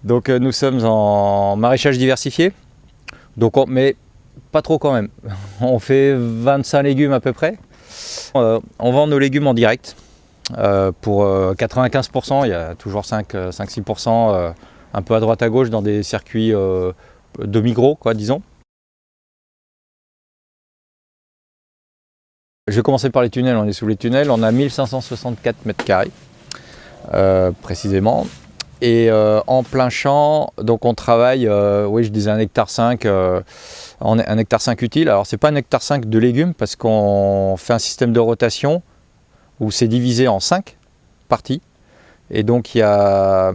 Donc nous sommes en maraîchage diversifié, donc mais pas trop quand même. On fait 25 légumes à peu près. On vend nos légumes en direct. Pour 95%, il y a toujours 5-6% un peu à droite à gauche dans des circuits demi-gros, quoi, disons. Je vais commencer par les tunnels, on est sous les tunnels, on a 1564 mètres carrés précisément. Et en plein champ, donc on travaille, oui je disais 1,5 hectare, un hectare 5 utile. Alors c'est pas 1,5 hectare de légumes parce qu'on fait un système de rotation où c'est divisé en 5 parties. Et donc il y a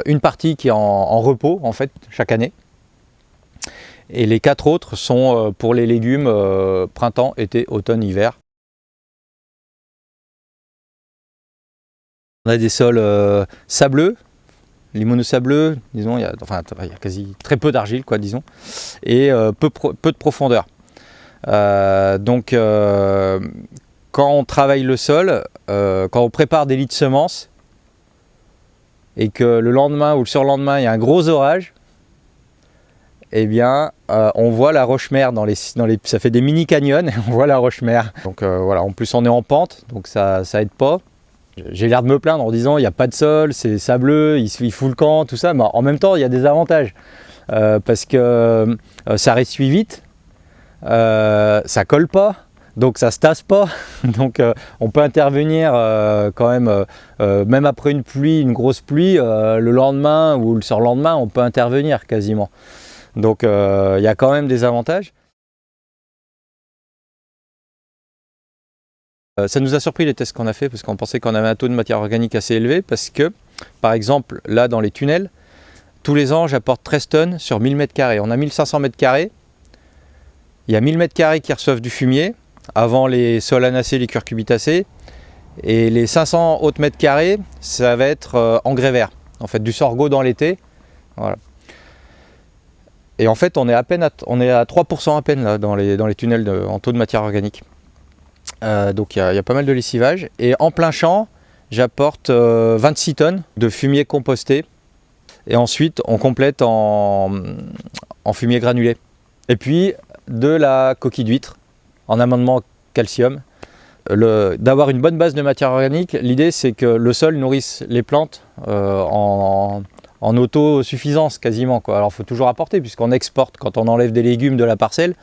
une partie qui est en repos en fait chaque année. Et les 4 autres sont pour les légumes printemps, été, automne, hiver. On a des sols sableux, limono-sableux, disons, il y a quasi très peu d'argile, quoi, disons, et peu de profondeur. Donc quand on travaille le sol, quand on prépare des lits de semences, et que le lendemain ou le surlendemain il y a un gros orage, eh bien on voit la roche-mère ça fait des mini canyons et on voit la roche-mère. Donc voilà, en plus on est en pente, donc ça aide pas. J'ai l'air de me plaindre en disant il n'y a pas de sol, c'est sableux, il fout le camp, tout ça, mais en même temps il y a des avantages parce que ça ressuit vite, ça colle pas, donc ça se tasse pas, donc on peut intervenir quand même après une pluie, une grosse pluie, le lendemain ou le surlendemain on peut intervenir quasiment. Donc il y a quand même des avantages. Ça nous a surpris les tests qu'on a fait parce qu'on pensait qu'on avait un taux de matière organique assez élevé parce que, par exemple, là dans les tunnels, tous les ans j'apporte 13 tonnes sur 1000 m². On a 1500 m², il y a 1000 m² qui reçoivent du fumier avant les solanacées, les curcubitacées, et les 500 autres mètres carrés, ça va être engrais vert, en fait du sorgho dans l'été. Voilà. Et en fait on est à 3% à peine là, dans les tunnels en taux de matière organique. Donc il y a pas mal de lessivage. Et en plein champ, j'apporte 26 tonnes de fumier composté. Et ensuite, on complète en fumier granulé. Et puis, de la coquille d'huître en amendement calcium. D'avoir une bonne base de matière organique, l'idée c'est que le sol nourrisse les plantes en autosuffisance quasiment, quoi. Alors il faut toujours apporter puisqu'on exporte quand on enlève des légumes de la parcelle.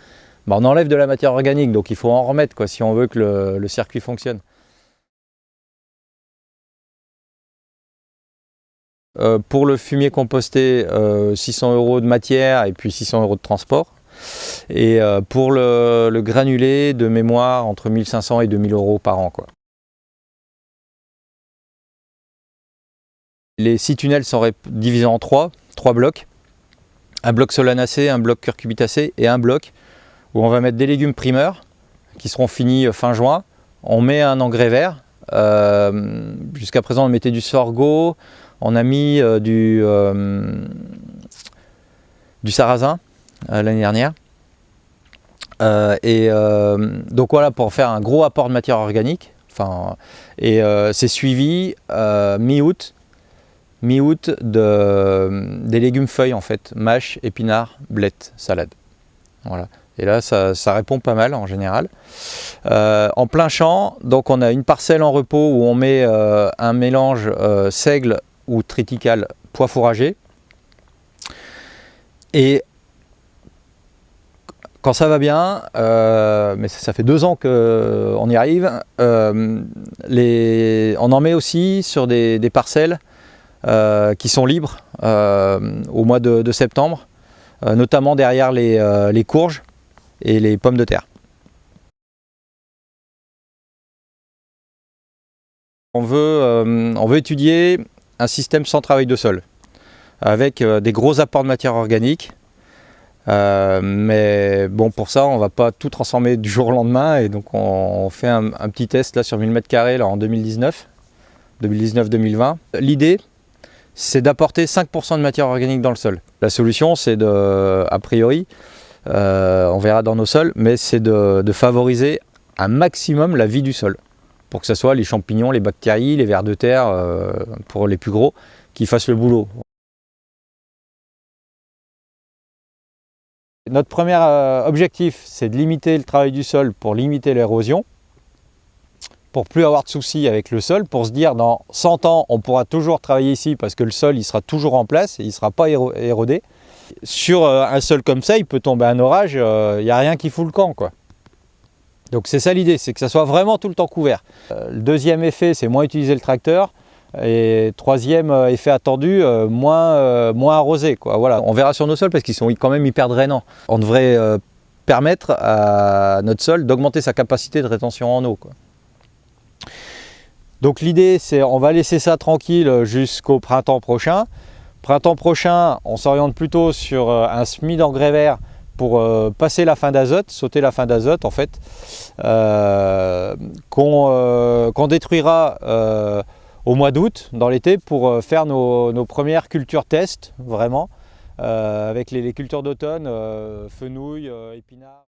On enlève de la matière organique, donc il faut en remettre, quoi, si on veut que le circuit fonctionne. Pour le fumier composté, 600 € de matière et puis 600 € de transport. Et pour le granulé, de mémoire, entre 1500 et 2000 € par an, quoi. Les 6 tunnels sont divisés en 3 blocs. Un bloc solanacé, un bloc curcubitacé et un bloc où on va mettre des légumes primeurs qui seront finis fin juin. On met un engrais vert. Jusqu'à présent on mettait du sorgho, on a mis du sarrasin l'année dernière. Donc voilà, pour faire un gros apport de matière organique. C'est suivi mi-août des légumes feuilles en fait, mâches, épinards, blettes, salade. Voilà. Et là, ça répond pas mal en général. En plein champ, donc on a une parcelle en repos où on met un mélange seigle ou triticale pois fourragé. Et quand ça va bien, mais ça fait 2 ans qu'on y arrive, on en met aussi sur des parcelles qui sont libres au mois de septembre, notamment derrière les courges et les pommes de terre. On veut étudier un système sans travail de sol, avec des gros apports de matière organique. Mais bon, pour ça, on ne va pas tout transformer du jour au lendemain. Et donc, on fait un petit test là, sur 1000 m² là, en 2019-2020. L'idée, c'est d'apporter 5% de matière organique dans le sol. La solution, c'est a priori, on verra dans nos sols, mais c'est de favoriser un maximum la vie du sol, pour que ce soit les champignons, les bactéries, les vers de terre, pour les plus gros, qui fassent le boulot. Notre premier objectif, c'est de limiter le travail du sol pour limiter l'érosion, pour plus avoir de soucis avec le sol, pour se dire dans 100 ans, on pourra toujours travailler ici parce que le sol il sera toujours en place et il ne sera pas érodé. Sur un sol comme ça, il peut tomber un orage, il n'y a rien qui fout le camp, quoi. Donc c'est ça l'idée, c'est que ça soit vraiment tout le temps couvert. Le deuxième effet, c'est moins utiliser le tracteur. Et troisième effet attendu, moins arrosé, quoi. Voilà. On verra sur nos sols parce qu'ils sont quand même hyper drainants. On devrait permettre à notre sol d'augmenter sa capacité de rétention en eau, quoi. Donc l'idée, c'est on va laisser ça tranquille jusqu'au printemps prochain. Printemps prochain, on s'oriente plutôt sur un semis d'engrais vert pour passer la fin d'azote, sauter la fin d'azote en fait, qu'on détruira au mois d'août, dans l'été, pour faire nos premières cultures test, vraiment, avec les cultures d'automne, fenouil, épinards.